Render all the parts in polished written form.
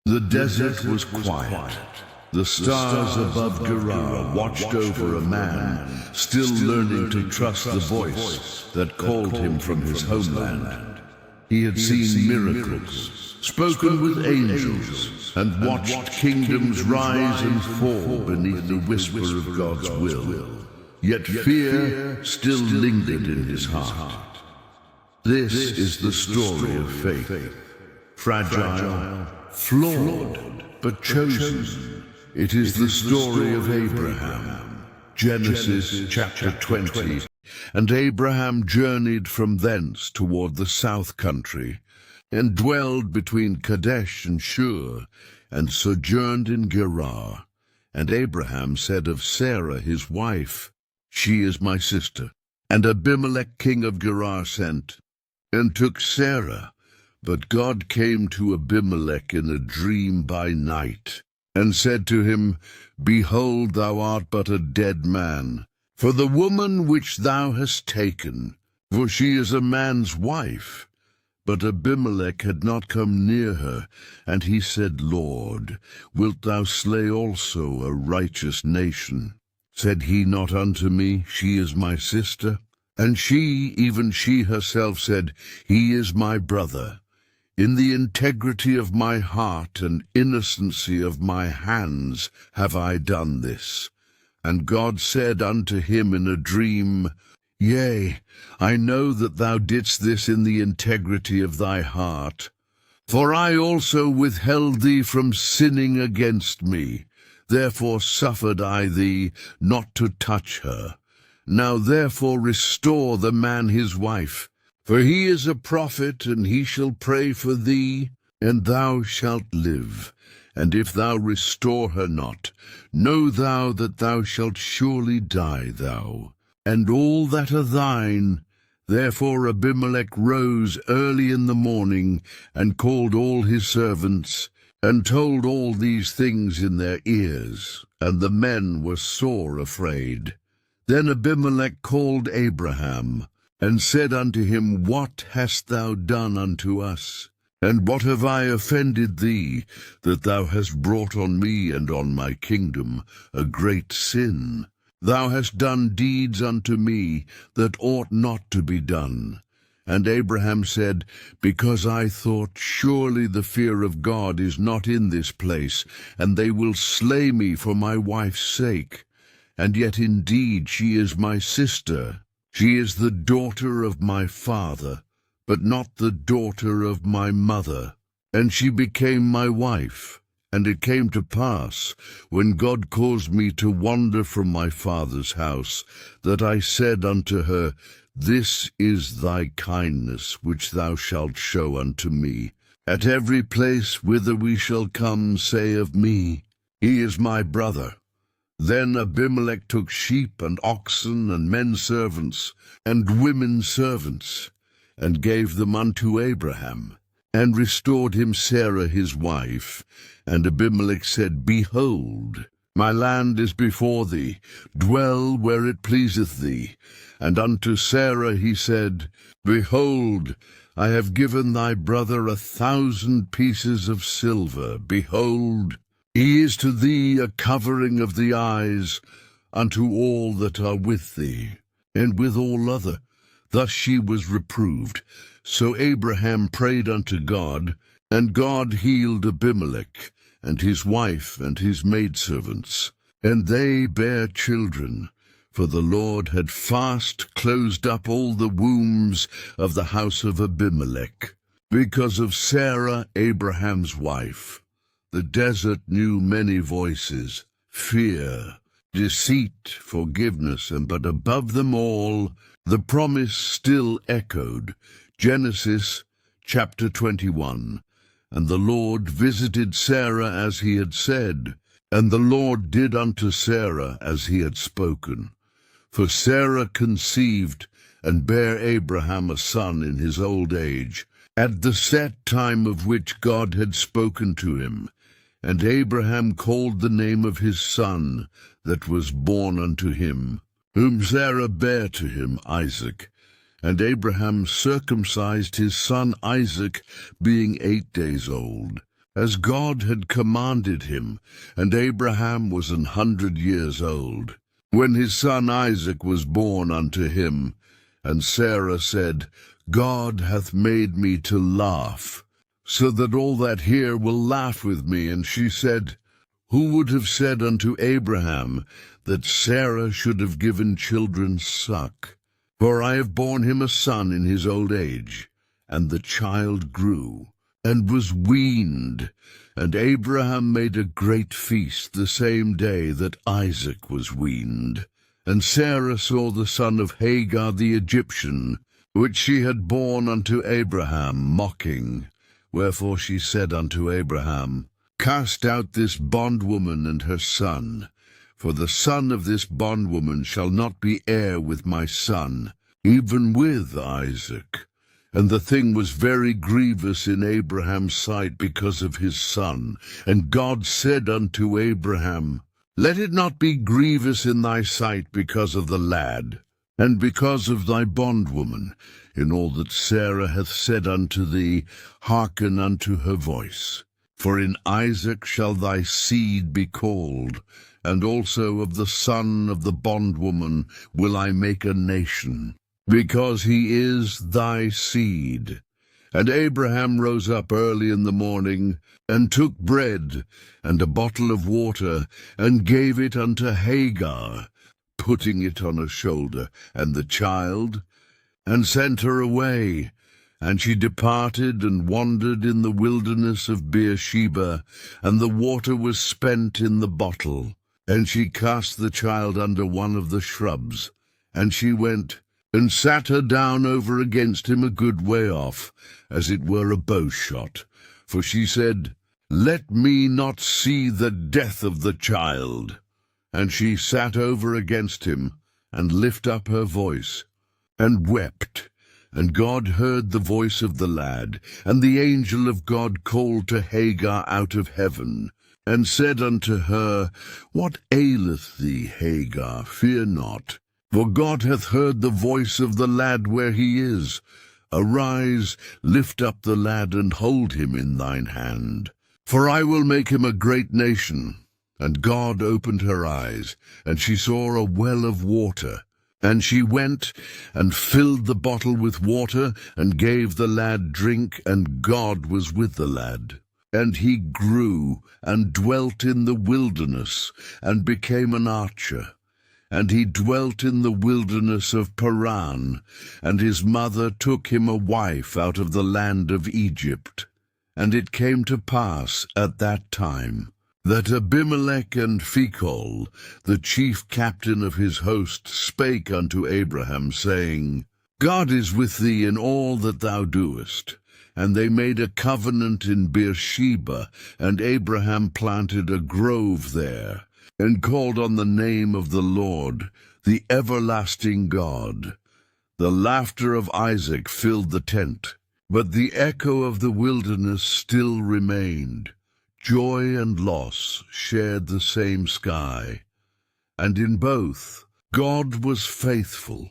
The desert was quiet. The stars above Gerar watched over a man still learning to trust the voice that called him from his homeland. He had seen miracles, spoken with angels, and watched kingdoms rise and fall beneath the whisper of God's will. Yet fear still lingered in his heart. This is the story of faith. Fragile, flawed, but chosen. It is the story of Abraham. Genesis chapter 20. And Abraham journeyed from thence toward the south country, and dwelled between Kadesh and Shur, and sojourned in Gerar. And Abraham said of Sarah his wife, She is my sister. And Abimelech king of Gerar sent, and took Sarah. But God came to Abimelech in a dream by night, and said to him, Behold, thou art but a dead man. For the woman which thou hast taken, for she is a man's wife. But Abimelech had not come near her, and he said, Lord, wilt thou slay also a righteous nation? Said he not unto me, She is my sister? And she, even she herself, said, He is my brother. In the integrity of my heart and innocency of my hands have I done this. And God said unto him in a dream, Yea, I know that thou didst this in the integrity of thy heart. For I also withheld thee from sinning against me. Therefore suffered I thee not to touch her. Now therefore restore the man his wife. For he is a prophet, and he shall pray for thee, and thou shalt live. And if thou restore her not, know thou that thou shalt surely die, thou, and all that are thine. Therefore Abimelech rose early in the morning, and called all his servants, and told all these things in their ears. And the men were sore afraid. Then Abimelech called Abraham, and said unto him, What hast thou done unto us? And what have I offended thee, that thou hast brought on me and on my kingdom a great sin? Thou hast done deeds unto me that ought not to be done. And Abraham said, Because I thought, Surely the fear of God is not in this place, and they will slay me for my wife's sake. And yet indeed she is my sister. She is the daughter of my father, but not the daughter of my mother. And she became my wife. And it came to pass, when God caused me to wander from my father's house, that I said unto her, This is thy kindness which thou shalt show unto me. At every place whither we shall come, say of me, He is my brother. Then Abimelech took sheep and oxen and men servants and women servants, and gave them unto Abraham, and restored him Sarah his wife. And Abimelech said, Behold, my land is before thee, dwell where it pleaseth thee. And unto Sarah he said, Behold, I have given thy brother 1,000 pieces of silver. Behold, he is to thee a covering of the eyes unto all that are with thee, and with all other. Thus she was reproved. So Abraham prayed unto God, and God healed Abimelech, and his wife, and his maidservants. And they bare children, for the Lord had fast closed up all the wombs of the house of Abimelech, because of Sarah Abraham's wife. The desert knew many voices, fear, deceit, forgiveness, but above them all, the promise still echoed. Genesis chapter 21. And the Lord visited Sarah as he had said, and the Lord did unto Sarah as he had spoken. For Sarah conceived, and bare Abraham a son in his old age, at the set time of which God had spoken to him. And Abraham called the name of his son that was born unto him, whom Sarah bare to him, Isaac. And Abraham circumcised his son Isaac, being 8 days old. as God had commanded him, and Abraham was 100 years old, when his son Isaac was born unto him. And Sarah said, God hath made me to laugh, so that all that hear will laugh with me. And she said, Who would have said unto Abraham that Sarah should have given children suck? For I have borne him a son in his old age. And the child grew, and was weaned. And Abraham made a great feast the same day that Isaac was weaned. And Sarah saw the son of Hagar the Egyptian, which she had borne unto Abraham, mocking. Wherefore she said unto Abraham, Cast out this bondwoman and her son, for the son of this bondwoman shall not be heir with my son, even with Isaac. And the thing was very grievous in Abraham's sight because of his son. And God said unto Abraham, Let it not be grievous in thy sight because of the lad, and because of thy bondwoman, in all that Sarah hath said unto thee, hearken unto her voice. For in Isaac shall thy seed be called, and also of the son of the bondwoman will I make a nation, because he is thy seed. And Abraham rose up early in the morning, and took bread and a bottle of water, and gave it unto Hagar, putting it on her shoulder, and the child, and sent her away. And she departed and wandered in the wilderness of Beersheba, and the water was spent in the bottle. And she cast the child under one of the shrubs, and she went and sat her down over against him a good way off, as it were a bowshot. For she said, Let me not see the death of the child. And she sat over against him, and lift up her voice, and wept. And God heard the voice of the lad, and the angel of God called to Hagar out of heaven, and said unto her, What aileth thee, Hagar? Fear not, for God hath heard the voice of the lad where he is. Arise, lift up the lad, and hold him in thine hand. For I will make him a great nation. And God opened her eyes, and she saw a well of water. And she went and filled the bottle with water, and gave the lad drink, and God was with the lad. And he grew, and dwelt in the wilderness, and became an archer. And he dwelt in the wilderness of Paran, and his mother took him a wife out of the land of Egypt. And it came to pass at that time, that Abimelech and Phicol, the chief captain of his host, spake unto Abraham, saying, God is with thee in all that thou doest. And they made a covenant in Beersheba, and Abraham planted a grove there, and called on the name of the Lord, the everlasting God. The laughter of Isaac filled the tent, but the echo of the wilderness still remained. Joy and loss shared the same sky, and in both God was faithful.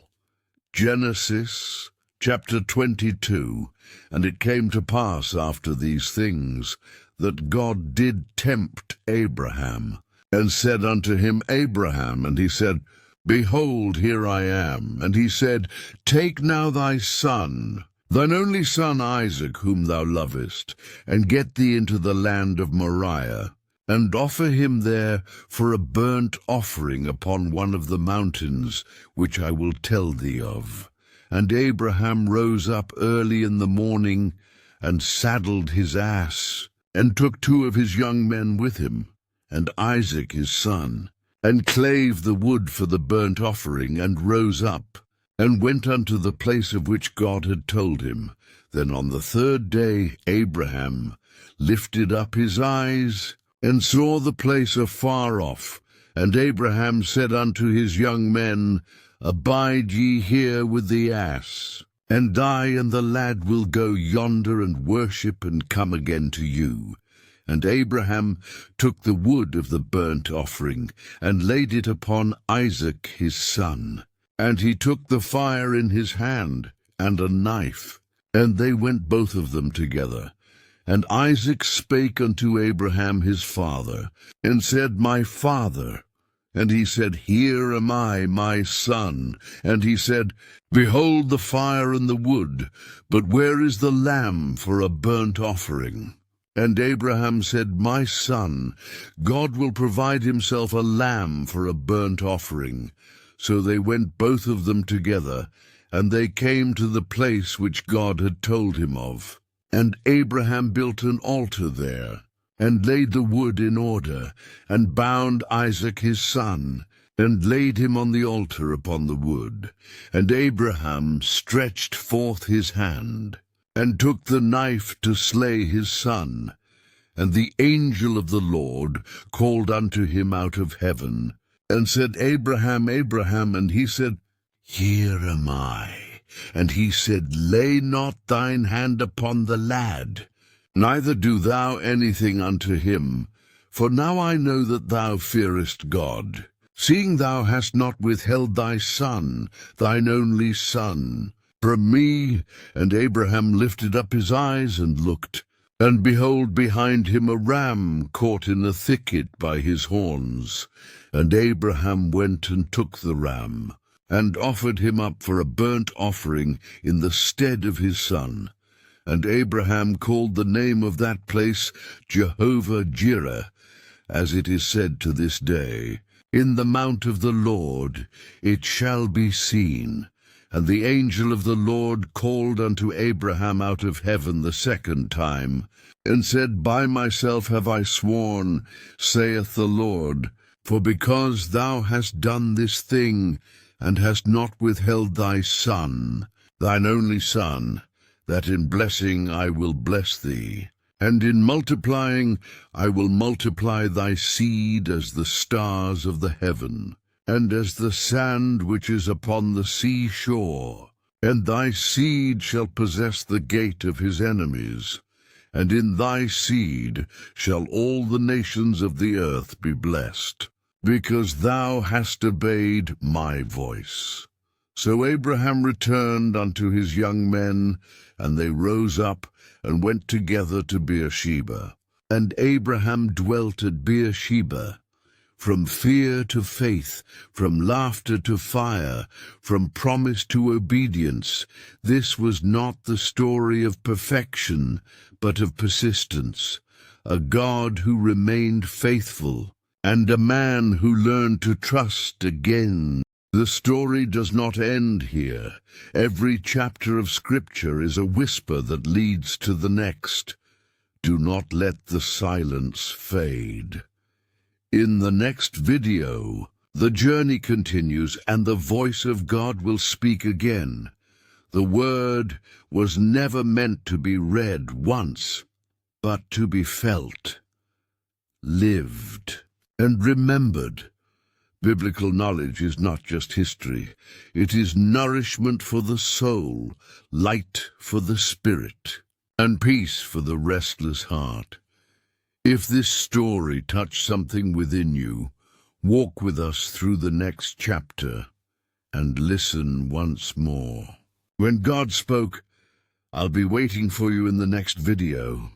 Genesis chapter 22. And it came to pass after these things, that God did tempt Abraham, and said unto him, Abraham. And he said, Behold, here I am. And he said, Take now thy son, thine only son Isaac, whom thou lovest, and get thee into the land of Moriah, and offer him there for a burnt offering upon one of the mountains, which I will tell thee of. And Abraham rose up early in the morning, and saddled his ass, and took 2 of his young men with him, and Isaac his son, and clave the wood for the burnt offering, and rose up, and went unto the place of which God had told him. Then on the 3rd day Abraham lifted up his eyes, and saw the place afar off. And Abraham said unto his young men, Abide ye here with the ass, and I and the lad will go yonder and worship, and come again to you. And Abraham took the wood of the burnt offering, and laid it upon Isaac his son. And he took the fire in his hand, and a knife, and they went both of them together. And Isaac spake unto Abraham his father, and said, My father. And he said, Here am I, my son. And he said, Behold the fire and the wood, but where is the lamb for a burnt offering? And Abraham said, My son, God will provide himself a lamb for a burnt offering. So they went both of them together, and they came to the place which God had told him of. And Abraham built an altar there, and laid the wood in order, and bound Isaac his son, and laid him on the altar upon the wood. And Abraham stretched forth his hand, and took the knife to slay his son. And the angel of the Lord called unto him out of heaven, and said, Abraham, Abraham. And he said, Here am I. And he said, Lay not thine hand upon the lad, neither do thou anything unto him. For now I know that thou fearest God, seeing thou hast not withheld thy son, thine only son, from me. And Abraham lifted up his eyes and looked, and behold, behind him a ram caught in a thicket by his horns. And Abraham went and took the ram, and offered him up for a burnt offering in the stead of his son. And Abraham called the name of that place Jehovah-Jireh, as it is said to this day, In the mount of the Lord it shall be seen. And the angel of the Lord called unto Abraham out of heaven the second time, and said, By myself have I sworn, saith the Lord, for because thou hast done this thing, and hast not withheld thy son, thine only son, that in blessing I will bless thee, and in multiplying I will multiply thy seed as the stars of the heaven, and as the sand which is upon the sea shore. And thy seed shall possess the gate of his enemies, and in thy seed shall all the nations of the earth be blessed, because thou hast obeyed my voice. So Abraham returned unto his young men, and they rose up and went together to Beersheba. And Abraham dwelt at Beersheba, from fear to faith, from laughter to fire, from promise to obedience. This was not the story of perfection, but of persistence, a God who remained faithful, and a man who learned to trust again. The story does not end here. Every chapter of Scripture is a whisper that leads to the next. Do not let the silence fade. In the next video, the journey continues and the voice of God will speak again. The word was never meant to be read once, but to be felt, lived, and remembered. Biblical knowledge is not just history. It is nourishment for the soul, light for the spirit, and peace for the restless heart. If this story touched something within you, walk with us through the next chapter and listen once more. When God spoke, I'll be waiting for you in the next video.